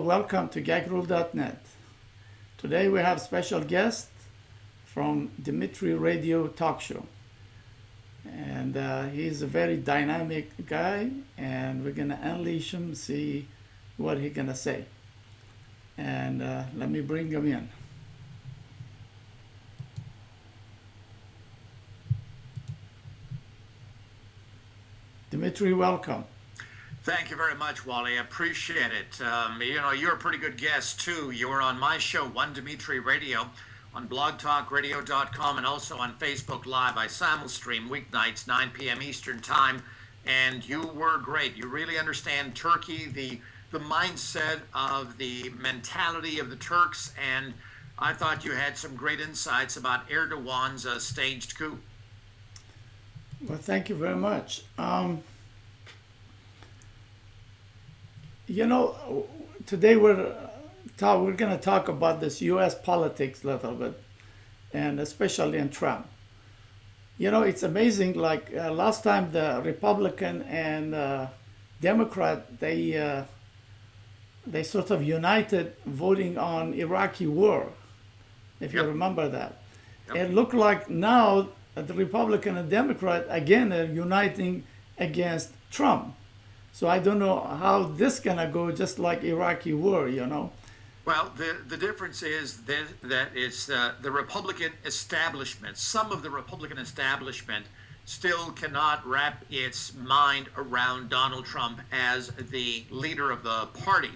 welcome to gagrule.net. Today we have special guest from Dimitri Radio Talk Show. And he's a very dynamic guy, and we're going to unleash him, see what he's going to say. And let me bring him in. Dimitri, welcome. Thank you very much, Wally. I appreciate it. You're a pretty good guest, too. You were on my show, One Dimitri Radio, on blogtalkradio.com and also on Facebook Live. I simulstream weeknights, 9 p.m. Eastern Time, and you were great. You really understand Turkey, the mindset of the mentality of the Turks, and I thought you had some great insights about Erdogan's staged coup. Well, thank you very much. Today we're going to talk about this U.S. politics a little bit, and especially in Trump. It's amazing. Like last time, the Republican and Democrat they sort of united voting on Iraqi war, if you remember that. It looked like now the Republican and Democrat again are uniting against Trump. So I don't know how this gonna go, just like Iraqi war, Well, the difference is that it's the Republican establishment. Some of the Republican establishment still cannot wrap its mind around Donald Trump as the leader of the party.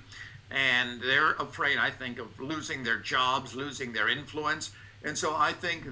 And they're afraid, I think, of losing their jobs, losing their influence. And so I think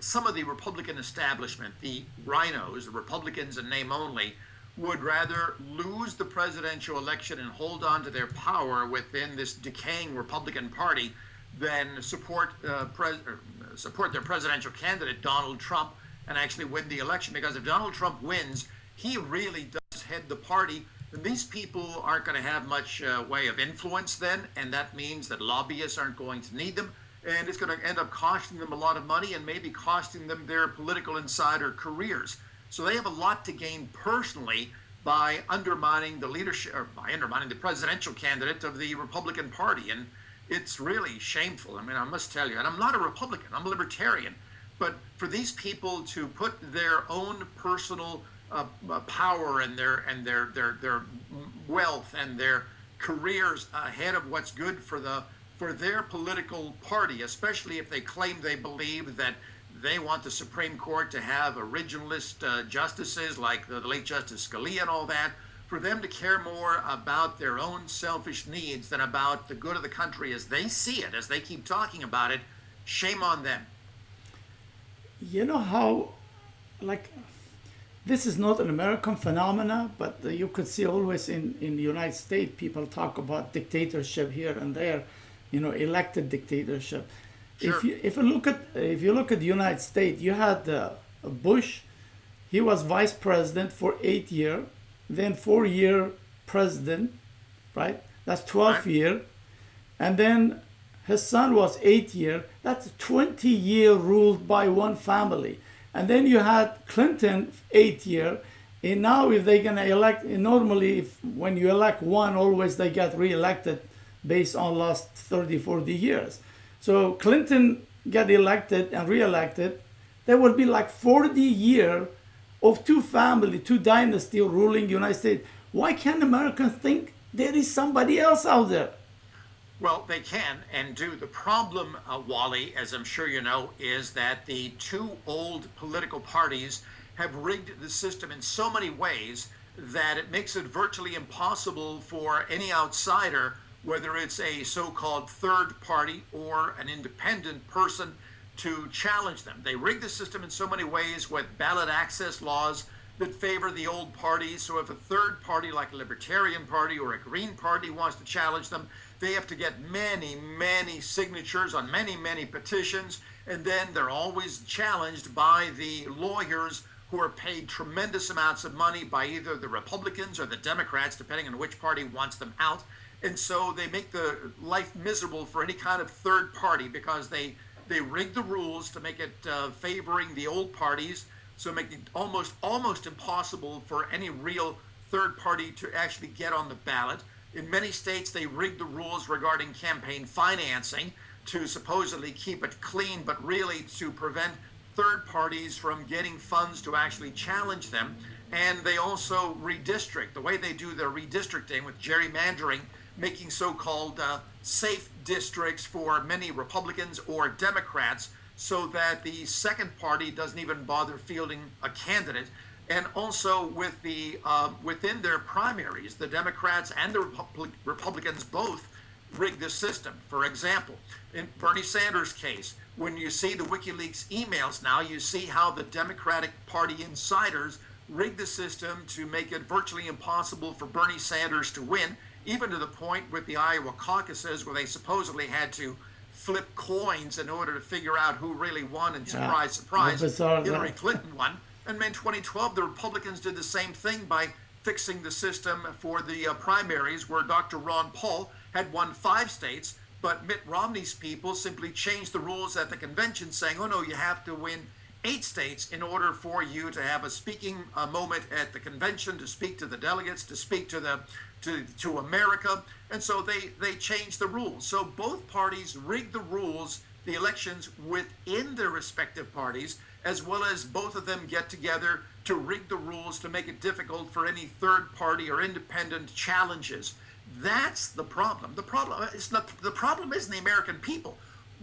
some of the Republican establishment, the rhinos, the Republicans in name only, would rather lose the presidential election and hold on to their power within this decaying Republican Party than support their presidential candidate, Donald Trump, and actually win the election. Because if Donald Trump wins, he really does head the party. And these people aren't going to have much way of influence then, and that means that lobbyists aren't going to need them. And it's going to end up costing them a lot of money and maybe costing them their political insider careers. So they have a lot to gain personally by undermining the leadership, or by undermining the presidential candidate of the Republican Party. And it's really shameful. I mean, I must tell you, and I'm not a Republican, I'm a libertarian, but for these people to put their own personal power and their wealth and their careers ahead of what's good for their political party, especially if they claim they believe that they want the Supreme Court to have originalist justices like the late Justice Scalia and all that, for them to care more about their own selfish needs than about the good of the country as they see it, as they keep talking about it. Shame on them. You know how, this is not an American phenomena, but you could see always in the United States, people talk about dictatorship here and there, elected dictatorship. Sure. If you look at the United States, you had Bush. He was vice president for 8 years, then 4-year president, right? That's 12 years, and then his son was 8 years. That's 20 years ruled by one family. And then you had Clinton 8 years. And now if they're gonna elect, normally when you elect one, always they get reelected based on last 30, 40 years. So Clinton got elected and reelected. There would be like 40 years of two dynasty ruling United States. Why can't Americans think there is somebody else out there? Well, they can and do. The problem, Wally, as I'm sure you know, is that the two old political parties have rigged the system in so many ways that it makes it virtually impossible for any outsider, whether it's a so-called third party or an independent person, to challenge them. They rig the system in so many ways with ballot access laws that favor the old parties. So if a third party like a Libertarian Party or a Green Party wants to challenge them, they have to get many, many signatures on many, many petitions, and then they're always challenged by the lawyers who are paid tremendous amounts of money by either the Republicans or the Democrats, depending on which party wants them out. And so they make the life miserable for any kind of third party because they rig the rules to make it favoring the old parties, so make it almost impossible for any real third party to actually get on the ballot. In many states, they rigged the rules regarding campaign financing to supposedly keep it clean, but really to prevent third parties from getting funds to actually challenge them. And they also redistrict. The way they do their redistricting with gerrymandering, making so-called safe districts for many Republicans or Democrats, so that the second party doesn't even bother fielding a candidate. And also with the within their primaries, the Democrats and the Republicans both rig the system. For example, in Bernie Sanders' case, when you see the WikiLeaks emails now, you see how the Democratic Party insiders rigged the system to make it virtually impossible for Bernie Sanders to win, even to the point with the Iowa caucuses where they supposedly had to flip coins in order to figure out who really won, and surprise, surprise, Hillary Clinton won. And in 2012, the Republicans did the same thing by fixing the system for the primaries, where Dr. Ron Paul had won 5 states, but Mitt Romney's people simply changed the rules at the convention, saying, oh no, you have to win 8 states in order for you to have a speaking moment at the convention, to speak to the delegates, to speak to America. And so they changed the rules. So both parties rigged the rules, the elections within their respective parties, as well as both of them get together to rig the rules to make it difficult for any third party or independent challenges. That's the problem. The problem isn't the American people.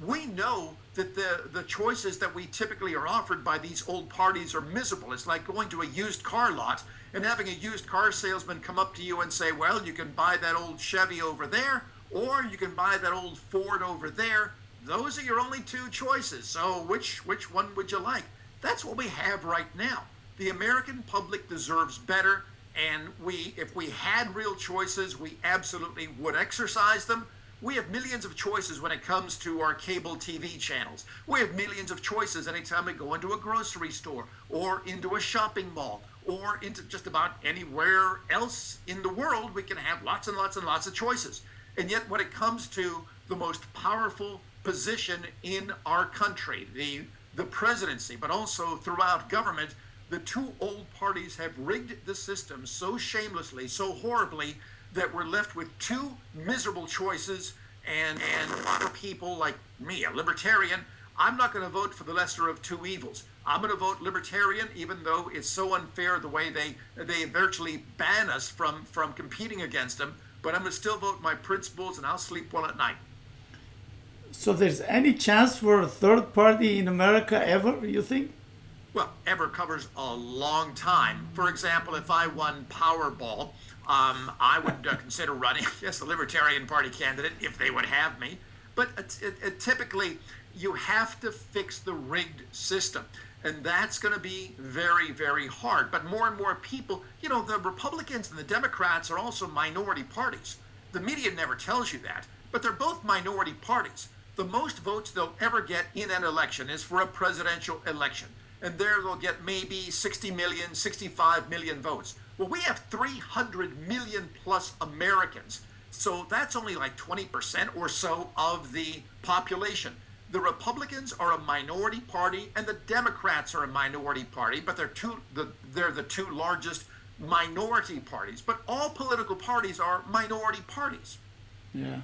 We know that the choices that we typically are offered by these old parties are miserable. It's like going to a used car lot and having a used car salesman come up to you and say, well, you can buy that old Chevy over there, or you can buy that old Ford over there. Those are your only 2 choices. So which one would you like? That's what we have right now. The American public deserves better, and if we had real choices, we absolutely would exercise them. We have millions of choices when it comes to our cable TV channels. We have millions of choices anytime we go into a grocery store or into a shopping mall or into just about anywhere else in the world. We can have lots and lots and lots of choices. And yet when it comes to the most powerful position in our country, the presidency, but also throughout government, the 2 old parties have rigged the system so shamelessly, so horribly, that we're left with 2 miserable choices. And a lot of people like me, a libertarian, I'm not going to vote for the lesser of 2 evils. I'm going to vote libertarian, even though it's so unfair the way they virtually ban us from competing against them. But I'm going to still vote my principles, and I'll sleep well at night. So there's any chance for a third party in America ever, you think? Well, ever covers a long time. For example, if I won Powerball, I would consider running as the Libertarian Party candidate if they would have me. But typically, you have to fix the rigged system. And that's going to be very, very hard. But more and more people, the Republicans and the Democrats are also minority parties. The media never tells you that, but they're both minority parties. The most votes they'll ever get in an election is for a presidential election. And there they'll get maybe 60 million, 65 million votes. Well, we have 300 million plus Americans. So that's only like 20% or so of the population. The Republicans are a minority party and the Democrats are a minority party, but they're the 2 largest minority parties. But all political parties are minority parties. Yeah.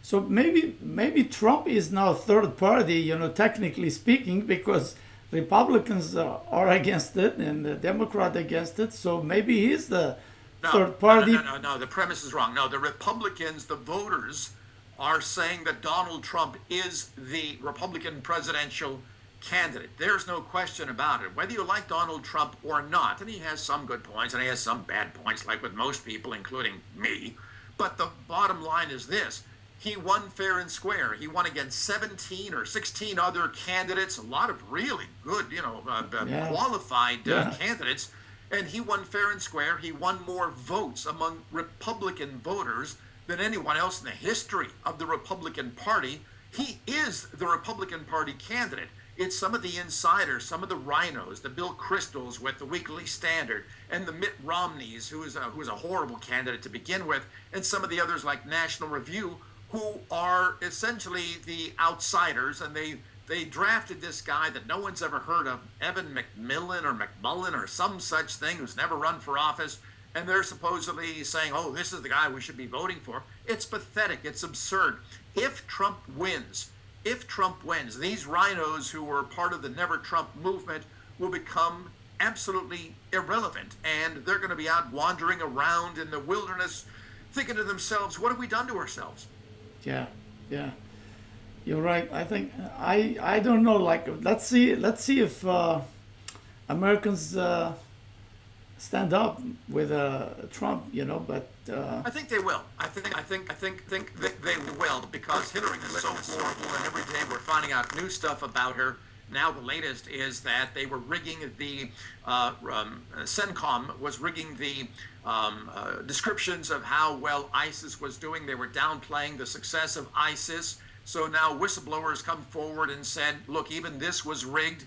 So maybe Trump is now third party, technically speaking, because Republicans are against it and the Democrat against it. So maybe he's the third party. No. The premise is wrong. No, the Republicans, the voters, are saying that Donald Trump is the Republican presidential candidate. There's no question about it. Whether you like Donald Trump or not, and he has some good points and he has some bad points, like with most people, including me. But the bottom line is this. He won fair and square. He won against 17 or 16 other candidates, a lot of really good, qualified candidates. And he won fair and square. He won more votes among Republican voters than anyone else in the history of the Republican Party. He is the Republican Party candidate. It's some of the insiders, some of the rhinos, the Bill Kristols with the Weekly Standard, and the Mitt Romneys, who is a horrible candidate to begin with, and some of the others like National Review, who are essentially the outsiders, and they drafted this guy that no one's ever heard of, Evan McMillan or some such thing, who's never run for office, and they're supposedly saying, oh, this is the guy we should be voting for. It's pathetic. It's absurd. If Trump wins, these rhinos who were part of the Never Trump movement will become absolutely irrelevant, and they're going to be out wandering around in the wilderness thinking to themselves, what have we done to ourselves? Yeah, yeah, you're right. I think I don't know. Like, let's see if Americans stand up with Trump. But I think they will. I think they will, because Hillary is so horrible, and every day we're finding out new stuff about her. Now the latest is that they were rigging the CENTCOM was rigging the descriptions of how well ISIS was doing. They were downplaying the success of ISIS. So now whistleblowers come forward and said, look, even this was rigged.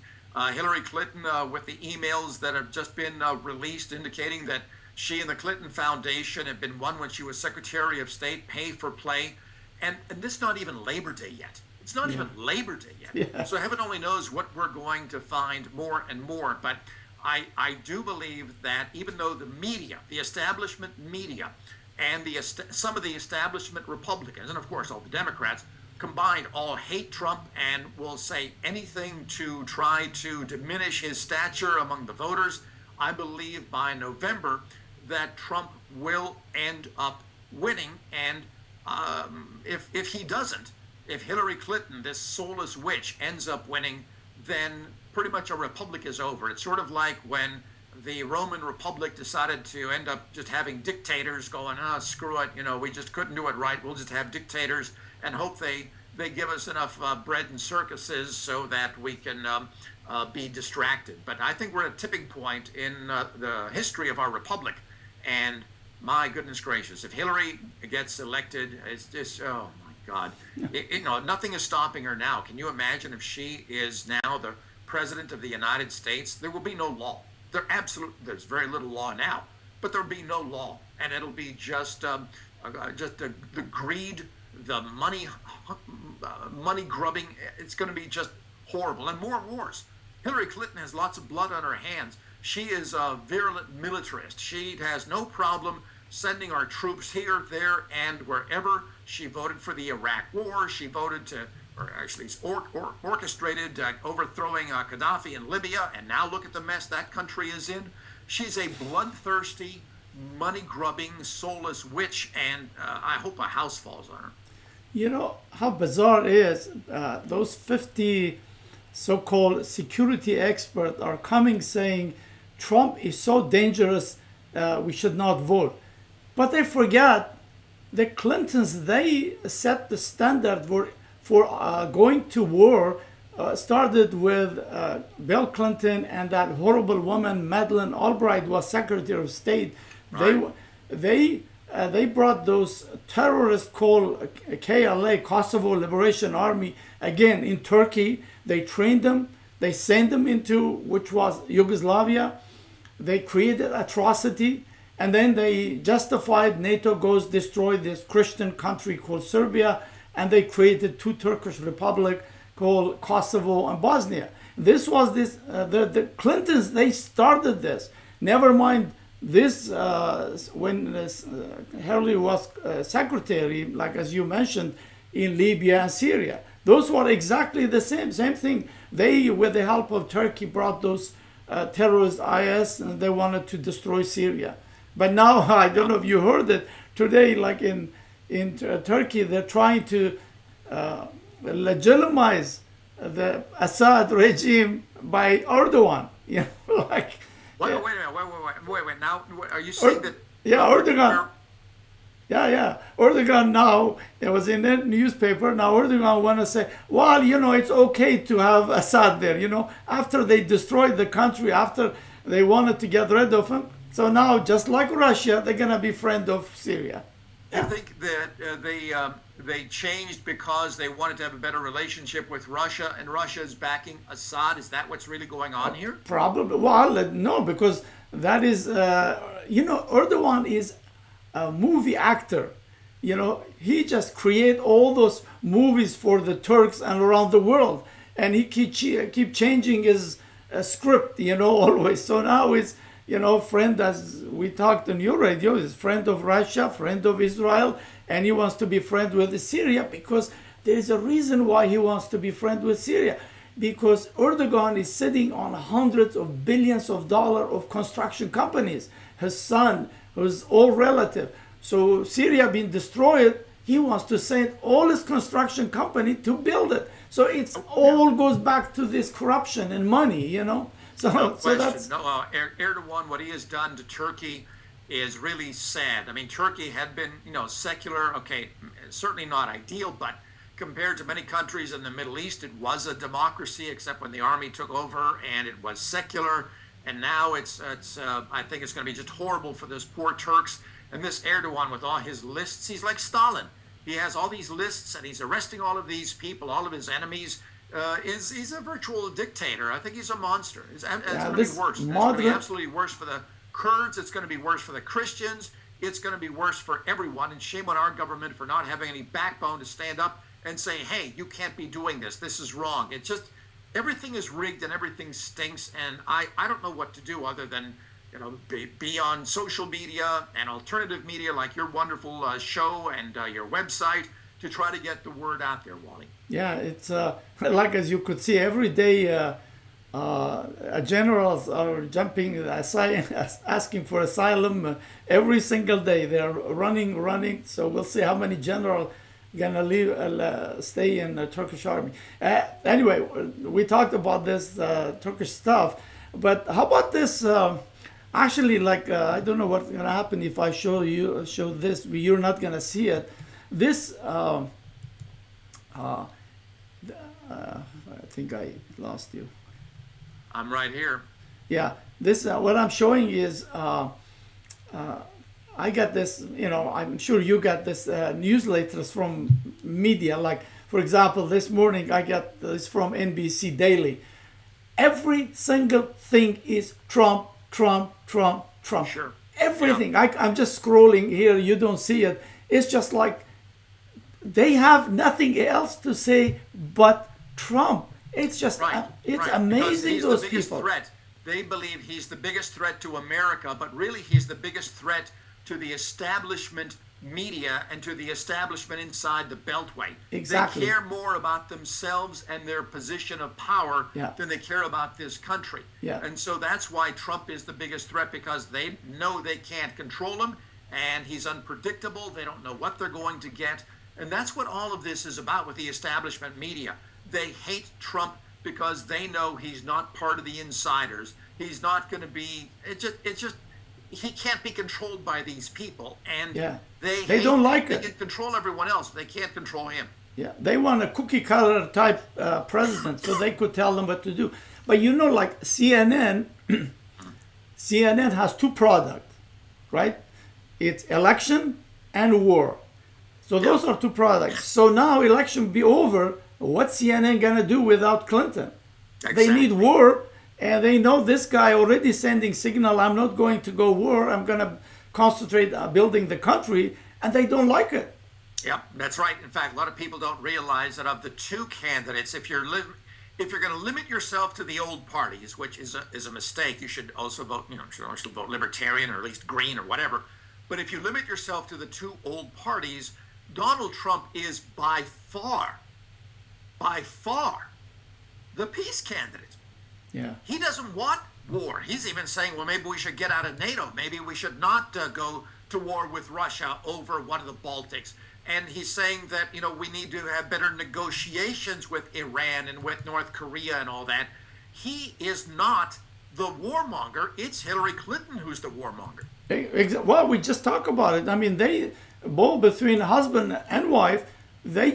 Hillary Clinton, with the emails that have just been released indicating that she and the Clinton Foundation had been won when she was Secretary of State, pay for play. And this is not even Labor Day yet. It's not even Labor Day yet. Yeah. So heaven only knows what we're going to find more and more. But I do believe that even though the media, the establishment media, and some of the establishment Republicans, and of course all the Democrats, combined all hate Trump and will say anything to try to diminish his stature among the voters, I believe by November that Trump will end up winning. And if he doesn't, if Hillary Clinton, this soulless witch, ends up winning, then pretty much a republic is over. It's sort of like when the Roman Republic decided to end up just having dictators going, screw it, we just couldn't do it right. We'll just have dictators and hope they give us enough bread and circuses so that we can be distracted. But I think we're at a tipping point in the history of our republic. And my goodness gracious, if Hillary gets elected, it's just, oh my God. Nothing is stopping her now. Can you imagine if she is now the president of the United States? There will be no law. There's very little law now, but there'll be no law. And it'll be just the greed, the money grubbing. It's going to be just horrible. And more wars. Hillary Clinton has lots of blood on her hands. She is a virulent militarist. She has no problem sending our troops here, there, and wherever. She voted for the Iraq War. She voted orchestrated overthrowing Gaddafi in Libya. And now look at the mess that country is in. She's a bloodthirsty, money-grubbing, soulless witch, and I hope a house falls on her. You know how bizarre it is? Those 50 so-called security experts are coming saying Trump is so dangerous, we should not vote. But they forget the Clintons, they set the standard for going to war, started with Bill Clinton, and that horrible woman, Madeleine Albright, was Secretary of State. Right. They brought those terrorists called KLA, Kosovo Liberation Army, again in Turkey. They trained them. They sent them into, which was Yugoslavia. They created atrocity. And then they justified NATO goes destroy this Christian country called Serbia. And they created two Turkish republics called Kosovo and Bosnia. This was the Clintons, they started this. Never mind this, when Hillary was secretary, like as you mentioned, in Libya and Syria. Those were exactly the same thing. They, with the help of Turkey, brought those terrorist IS, and they wanted to destroy Syria. But now, I don't know if you heard it today, like in Turkey, they're trying to legitimize the Assad regime by Erdogan. Like. Wait. Now, are you saying that? Yeah, Erdogan. Yeah. Erdogan now, it was in the newspaper. Now Erdogan want to say, well, it's okay to have Assad there. After they destroyed the country, after they wanted to get rid of him. So now, just like Russia, they're going to be friend of Syria. I think that they changed because they wanted to have a better relationship with Russia, and Russia is backing Assad. Is that what's really going on here? Probably. Well, no, because that is, Erdogan is a movie actor. He just create all those movies for the Turks and around the world, and he keep changing his script. Always. So now friend, as we talked on your radio, is friend of Russia, friend of Israel, and he wants to be friend with Syria because there is a reason why he wants to be friend with Syria. Because Erdogan is sitting on hundreds of billions of dollars of construction companies. His son, his old relative. So Syria being destroyed, he wants to send all his construction company to build it. So it's all goes back to this corruption and money. So, No so question. that's No, Erdogan, what he has done to Turkey is really sad. I mean, Turkey had been, secular. Okay, certainly not ideal, but compared to many countries in the Middle East, it was a democracy, except when the army took over, and it was secular. And now I think it's going to be just horrible for those poor Turks. And this Erdogan, with all his lists, he's like Stalin. He has all these lists, and he's arresting all of these people, all of his enemies. He's a virtual dictator. I think he's a monster. It's going to be worse. It's going to be absolutely worse for the Kurds. It's going to be worse for the Christians. It's going to be worse for everyone. And shame on our government for not having any backbone to stand up and say, hey, you can't be doing this. This is wrong. It's just, everything is rigged and everything stinks. And I don't know what to do other than, be on social media and alternative media like your wonderful show and your website to try to get the word out there, Wally. Yeah, it's like as you could see every day, generals are jumping, asking for asylum every single day. They're running. So we'll see how many generals gonna stay in the Turkish army. Anyway, we talked about this Turkish stuff, but how about this? Actually, I don't know what's gonna happen if I show this. You're not gonna see it. This. I think I lost you. I'm right here. Yeah, this what I'm showing is I got this. I'm sure you got this newsletters from media. Like for example, this morning I got this from NBC Daily. Every single thing is Trump. Sure. Everything. Yeah. I'm just scrolling here. You don't see it. It's just like they have nothing else to say but Trump. It's just it's amazing. He's those the biggest people. Threat. They believe he's the biggest threat to America, but really he's the biggest threat to the establishment media and to the establishment inside the Beltway. Exactly. They care more about themselves and their position of power than they care about this country. Yeah. And so that's why Trump is the biggest threat, because they know they can't control him, and he's unpredictable. They don't know what they're going to get. And that's what all of this is about with the establishment media. They hate Trump because they know he's not part of the insiders. He's not going to be, he can't be controlled by these people. And they don't like it. They can control everyone else. They can't control him. Yeah, they want a cookie cutter type president so they could tell them what to do. But like CNN, CNN has two products, right? It's election and war. So those are two products. So now election be over. What's CNN gonna do without Clinton? Exactly. They need war, and they know this guy already sending signal. I'm not going to go war. I'm gonna concentrate on building the country, and they don't like it. Yep, that's right. In fact, a lot of people don't realize that of the two candidates, if you're going to limit yourself to the old parties, which is a mistake, you should also vote. You should also vote Libertarian or at least Green or whatever. But if you limit yourself to the two old parties, Donald Trump is by far, the peace candidate. Yeah. He doesn't want war. He's even saying, well, maybe we should get out of NATO. Maybe we should not go to war with Russia over one of the Baltics. And he's saying that, we need to have better negotiations with Iran and with North Korea and all that. He is not the warmonger. It's Hillary Clinton who's the warmonger. Well, we just talked about it. I mean, they both between husband and wife, they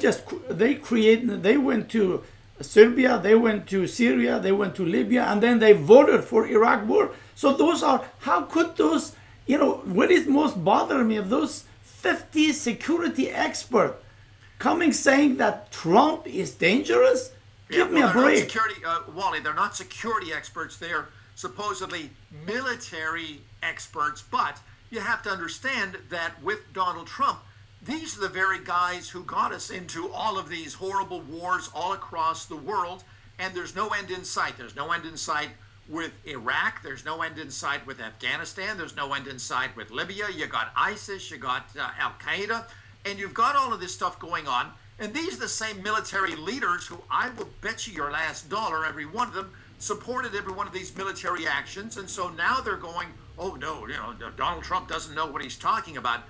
went to Serbia, they went to Syria, they went to Libya, and then they voted for Iraq war. So how could those, what is most bothering me of those 50 security experts coming saying that Trump is dangerous? Give me a break. Wally, they're not security experts. They're supposedly military experts, but you have to understand that with Donald Trump, these are the very guys who got us into all of these horrible wars all across the world, and there's no end in sight. There's no end in sight with Iraq. There's no end in sight with Afghanistan. There's no end in sight with Libya. You got ISIS, you got Al Qaeda, and you've got all of this stuff going on. And these are the same military leaders who I will bet you your last dollar, every one of them supported every one of these military actions. And so now they're going, oh no, Donald Trump doesn't know what he's talking about.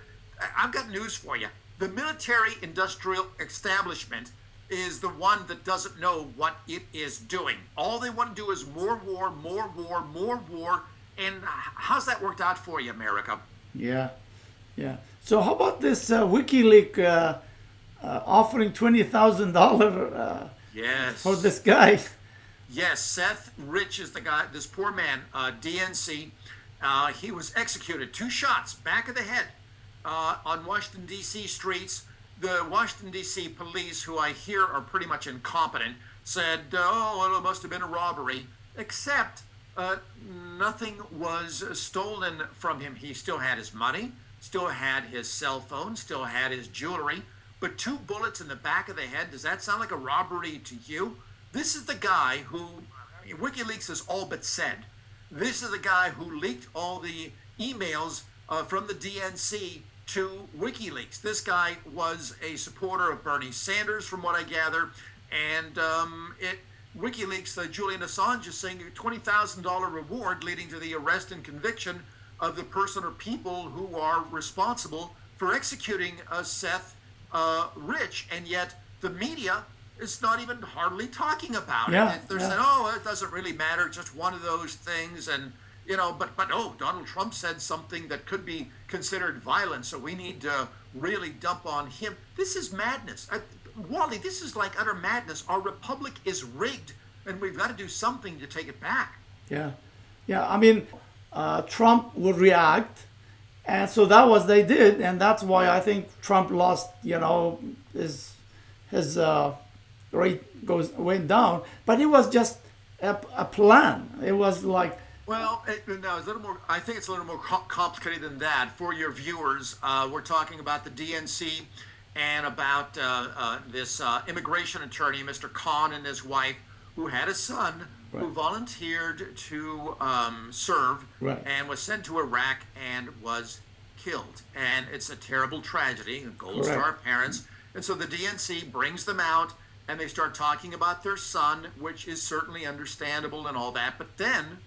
I've got news for you. The military industrial establishment is the one that doesn't know what it is doing. All they want to do is more war, more war, more war. And how's that worked out for you, America? Yeah, yeah. So how about this WikiLeaks offering $20,000 Yes. for this guy? Yes, Seth Rich is the guy, this poor man, DNC. He was executed, 2 shots, back of the head, on Washington, D.C. streets. The Washington, D.C. police, who I hear are pretty much incompetent, said, oh, it must have been a robbery, except nothing was stolen from him. He still had his money, still had his cell phone, still had his jewelry, but 2 bullets in the back of the head, does that sound like a robbery to you? This is the guy who, WikiLeaks has all but said, this is the guy who leaked all the emails from the DNC to WikiLeaks. This guy was a supporter of Bernie Sanders, from what I gather, and WikiLeaks, Julian Assange is saying a $20,000 reward leading to the arrest and conviction of the person or people who are responsible for executing Seth Rich, and yet the media is not even hardly talking about it. They're saying, oh, it doesn't really matter, just one of those things, and but oh, Donald Trump said something that could be considered violent, so we need to really dump on him. This is madness. Wally, this is like utter madness. Our republic is rigged, and we've got to do something to take it back. Yeah, yeah. I mean, Trump would react, and so that was they did, and that's why I think Trump lost. His rate went down, but it was just a plan. It was like. Well, no, it's a little more. I think it's a little more complicated than that. For your viewers, we're talking about the DNC and about this immigration attorney, Mr. Khan, and his wife, who had a son who volunteered to serve and was sent to Iraq and was killed. And it's a terrible tragedy. Gold Star parents. And so the DNC brings them out, and they start talking about their son, which is certainly understandable and all that. But then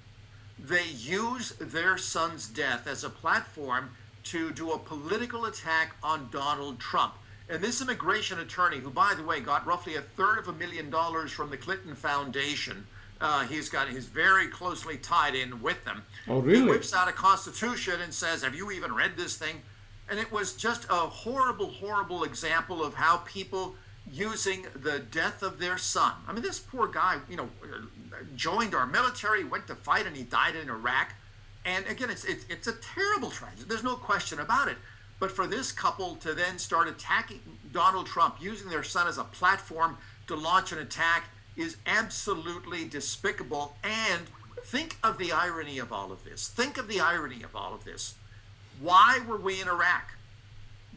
they use their son's death as a platform to do a political attack on Donald Trump. And this immigration attorney, who, by the way, got roughly $350,000 from the Clinton Foundation, he's very closely tied in with them. Oh, really? He whips out a constitution and says, have you even read this thing? And it was just a horrible, horrible example of how people using the death of their son. I mean, this poor guy, joined our military, went to fight, and he died in Iraq. And again, it's a terrible tragedy. There's no question about it. But for this couple to then start attacking Donald Trump, using their son as a platform to launch an attack, is absolutely despicable. And think of the irony of all of this. Think of the irony of all of this. Why were we in Iraq?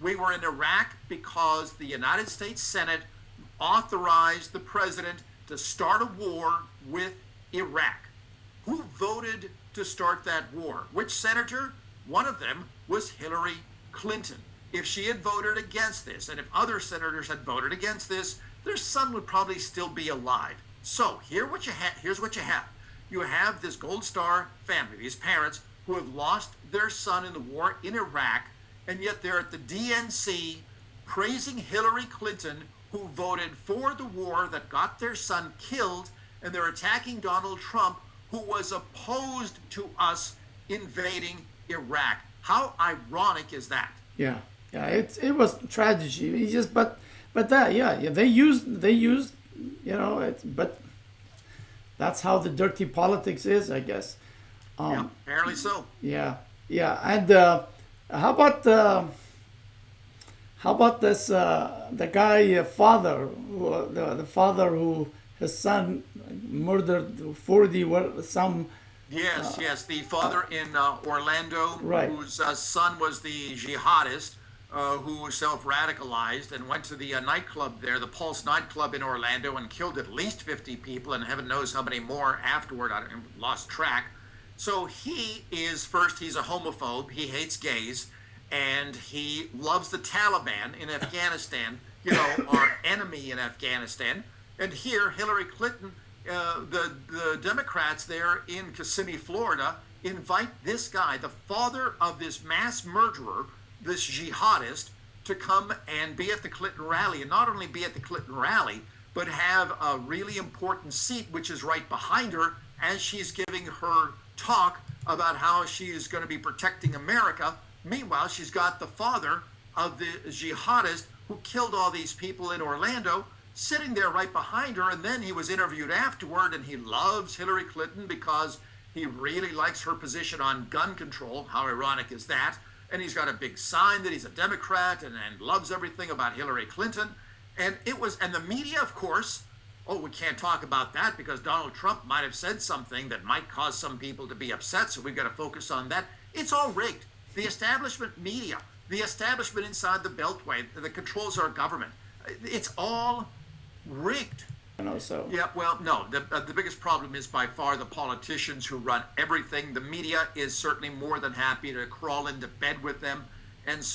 We were in Iraq because the United States Senate authorized the president to start a war with Iraq. Who voted to start that war? Which senator? One of them was Hillary Clinton. If she had voted against this, and if other senators had voted against this, their son would probably still be alive. So here's what you have. You have this Gold Star family, these parents, who have lost their son in the war in Iraq, and yet they're at the DNC praising Hillary Clinton, who voted for the war that got their son killed, and they're attacking Donald Trump, who was opposed to us invading Iraq. How ironic is that? Yeah, it was tragedy. He just but that they used but that's how the dirty politics is, I guess. Yeah, apparently so. Yeah, and how about this the guy father the father who his son murdered 40 some. Yes, the father in Orlando, Right. whose son was the jihadist who self-radicalized and went to the nightclub there, the Pulse nightclub in Orlando, and killed at least 50 people, and heaven knows how many more afterward. I lost track. So he is, first, he's a homophobe. He hates gays, and he loves the Taliban in Afghanistan, our enemy in Afghanistan. And here, Hillary Clinton, the Democrats there in Kissimmee, Florida, invite this guy, the father of this mass murderer, this jihadist, to come and be at the Clinton rally. And not only be at the Clinton rally, but have a really important seat, which is right behind her, as she's giving her talk about how she is going to be protecting America. Meanwhile, she's got the father of the jihadist who killed all these people in Orlando sitting there right behind her. And then he was interviewed afterward, and he loves Hillary Clinton because he really likes her position on gun control. How ironic is that? And he's got a big sign that he's a Democrat and loves everything about Hillary Clinton. And the media, of course, we can't talk about that because Donald Trump might have said something that might cause some people to be upset, so we've got to focus on that. It's all rigged. The establishment media, the establishment inside the Beltway that controls our government, it's all rigged. So. Yeah, well, no, the biggest problem is by far the politicians who run everything. The media is certainly more than happy to crawl into bed with them. And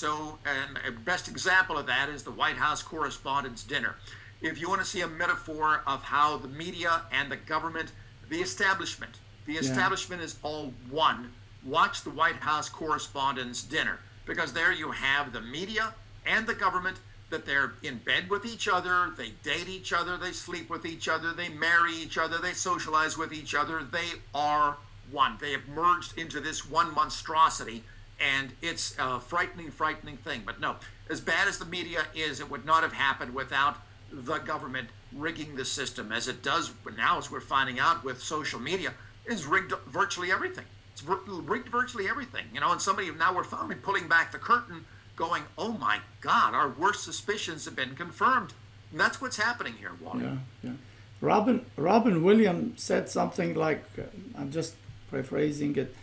a best example of that is the White House Correspondents' Dinner. If you want to see a metaphor of how the media and the government, the establishment is all one, watch the White House Correspondents' Dinner, because there you have the media and the government, that they're in bed with each other, they date each other, they sleep with each other, they marry each other, they socialize with each other. They are one. They have merged into this one monstrosity, and it's a frightening thing. But no, as bad as the media is, it would not have happened without the government rigging the system, as it does now, as we're finding out with social media, is rigged virtually everything. It's rigged virtually everything. And now we're finally pulling back the curtain, going, oh my God, our worst suspicions have been confirmed. And that's what's happening here, Wally. Yeah. Robin Williams said something like, I'm just paraphrasing it.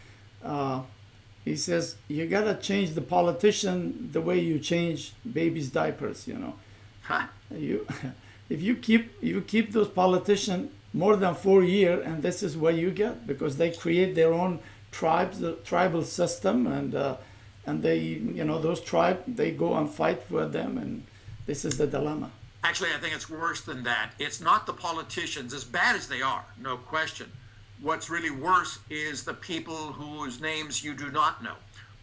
He says, you gotta change the politician the way you change babies' diapers. Huh? If you keep those politicians more than 4 years, and this is what you get, because they create their own tribes, the tribal system, and they, those tribes, they go and fight for them, and this is the dilemma. Actually, I think it's worse than that. It's not the politicians, as bad as they are, no question. What's really worse is the people whose names you do not know,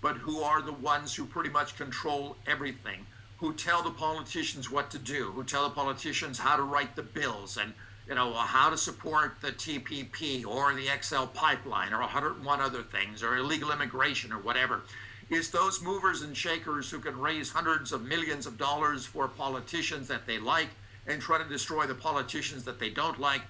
but who are the ones who pretty much control everything, who tell the politicians what to do, who tell the politicians how to write the bills, and how to support the TPP or the XL pipeline or 101 other things, or illegal immigration or whatever. Is those movers and shakers who can raise hundreds of millions of dollars for politicians that they like and try to destroy the politicians that they don't like.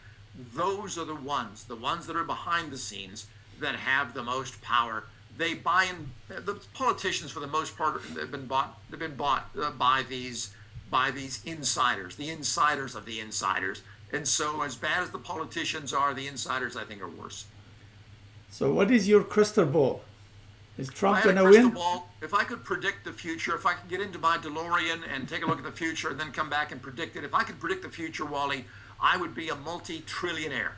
Those are the ones that are behind the scenes, that have the most power. They buy in. The politicians, for the most part, they've been bought by these insiders, the insiders of the insiders. And so, as bad as the politicians are, the insiders, I think, are worse. So what is your crystal ball? Is Trump going to win? Ball, if I could predict the future, if I could get into my DeLorean and take a look at the future and then come back and predict it, if I could predict the future, Wally, I would be a multi-trillionaire.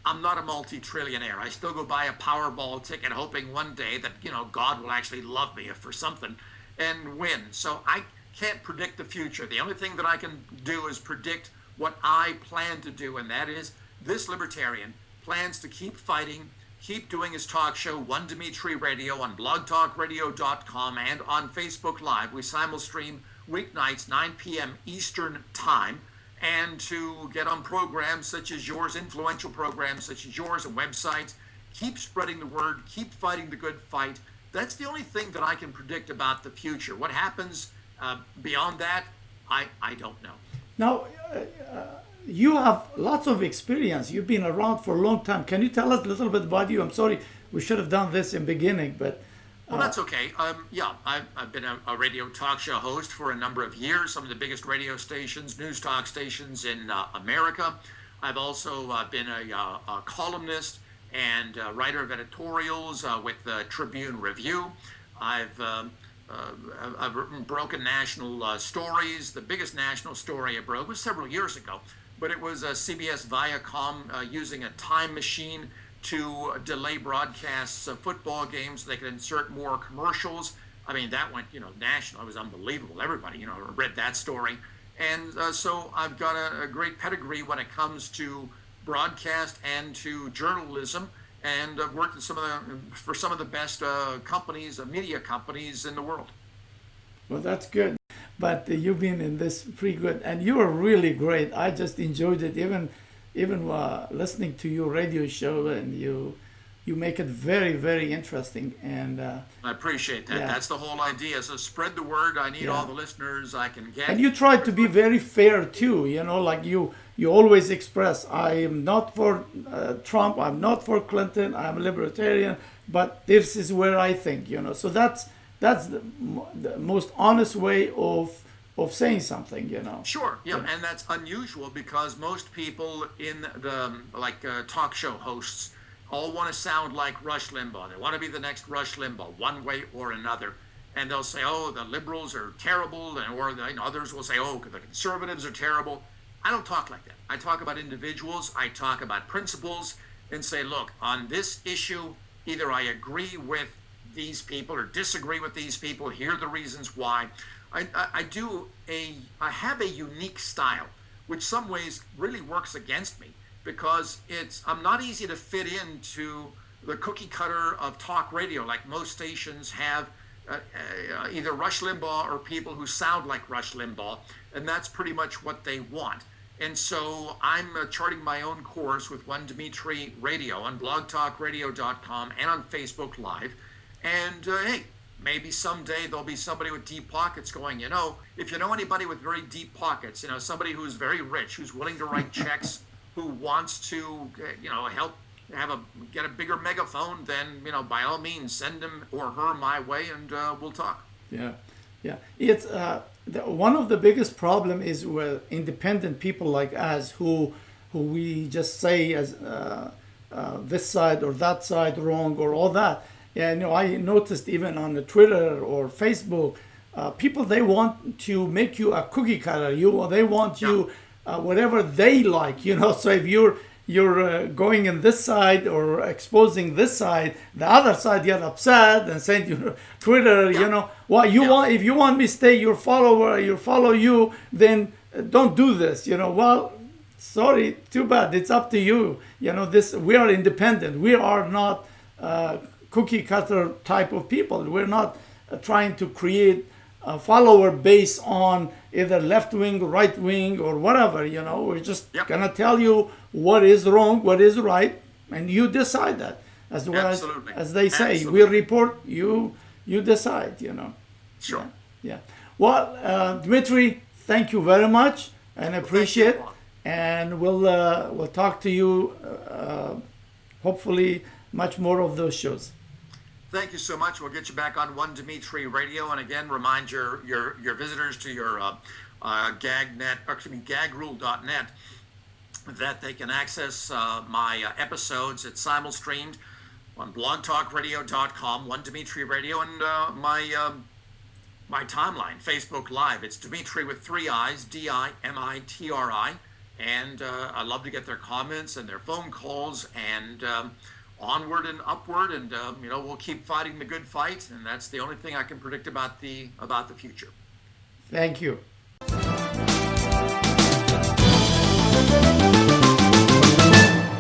I'm not a multi-trillionaire. I still go buy a Powerball ticket hoping one day that, God will actually love me for something and win. So I can't predict the future. The only thing that I can do is predict what I plan to do, and that is this libertarian plans to keep fighting, keep doing his talk show, One Dimitri Radio, on blogtalkradio.com and on Facebook Live. We simul-stream weeknights, 9 p.m. Eastern Time, and to get on programs such as yours, influential programs such as yours, and websites. Keep spreading the word, keep fighting the good fight. That's the only thing that I can predict about the future. What happens beyond that, I don't know. Now, you have lots of experience. You've been around for a long time. Can you tell us a little bit about you? I'm sorry, we should have done this in the beginning, but... Well, that's okay. I've been a radio talk show host for a number of years, some of the biggest radio stations, news talk stations in America. I've also been a columnist and writer of editorials with the Tribune Review. I've I've broken national stories. The biggest national story I broke was several years ago, but it was CBS Viacom using a time machine to delay broadcasts of football games so they could insert more commercials. I mean, that went, national. It was unbelievable. Everybody, read that story. And so I've got a great pedigree when it comes to broadcast and to journalism, and I've worked at for some of the best companies, media companies in the world. Well, that's good. But you've been in this pretty good, and you are really great. I just enjoyed it, even listening to your radio show, and you make it very, very interesting. And I appreciate that. Yeah. That's the whole idea. So spread the word. I need all the listeners I can get. And you try to be very fair too. Like you always express, I am not for Trump. I'm not for Clinton. I'm a libertarian. But this is where I think. So that's the most honest way of saying something. Sure, yeah, and that's unusual because most people in the talk show hosts all want to sound like Rush Limbaugh. They want to be the next Rush Limbaugh, one way or another. And they'll say, "Oh, the liberals are terrible," or others will say, "Oh, the conservatives are terrible." I don't talk like that. I talk about individuals. I talk about principles, and say, "Look, on this issue, either I agree with these people or disagree with these people. Here are the reasons why." I have a unique style, which some ways really works against me, because I'm not easy to fit into the cookie cutter of talk radio, like most stations have either Rush Limbaugh or people who sound like Rush Limbaugh, and that's pretty much what they want. And so I'm charting my own course with One Dimitri Radio on blogtalkradio.com and on Facebook Live. And hey, maybe someday there'll be somebody with deep pockets going, if you know anybody with very deep pockets, somebody who's very rich, who's willing to write checks, who wants to, help get a bigger megaphone, then, by all means, send him or her my way, and we'll talk. Yeah. It's one of the biggest problem is with independent people like us who we just say as this side or that side wrong or all that. Yeah, I noticed even on the Twitter or Facebook, people, they want to make you a cookie cutter. They want you whatever they like. So if you're going in this side or exposing this side, the other side get upset and send you Twitter. Want if you want me to stay your follower, follow you, then don't do this. Well, sorry, too bad. It's up to you. We are independent. We are not cookie cutter type of people. We're not trying to create a follower base on either left wing, right wing, or whatever. We're just gonna tell you what is wrong, what is right, and you decide that. As they say, Absolutely. we report, you decide. Sure. Yeah. Well, Dimitri, thank you very much, and appreciate. And we'll talk to you. Hopefully, much more of those shows. Thank you so much. We'll get you back on One Dimitri Radio, and again, remind your visitors to your gagrule.net that they can access my episodes. It's simulstreamed on blogtalkradio.com, One Dimitri Radio, and my timeline, Facebook Live. It's Dimitri with 3 I's, Dimitri, and I love to get their comments and their phone calls, and onward and upward, and we'll keep fighting the good fight, and that's the only thing I can predict about the future. Thank you.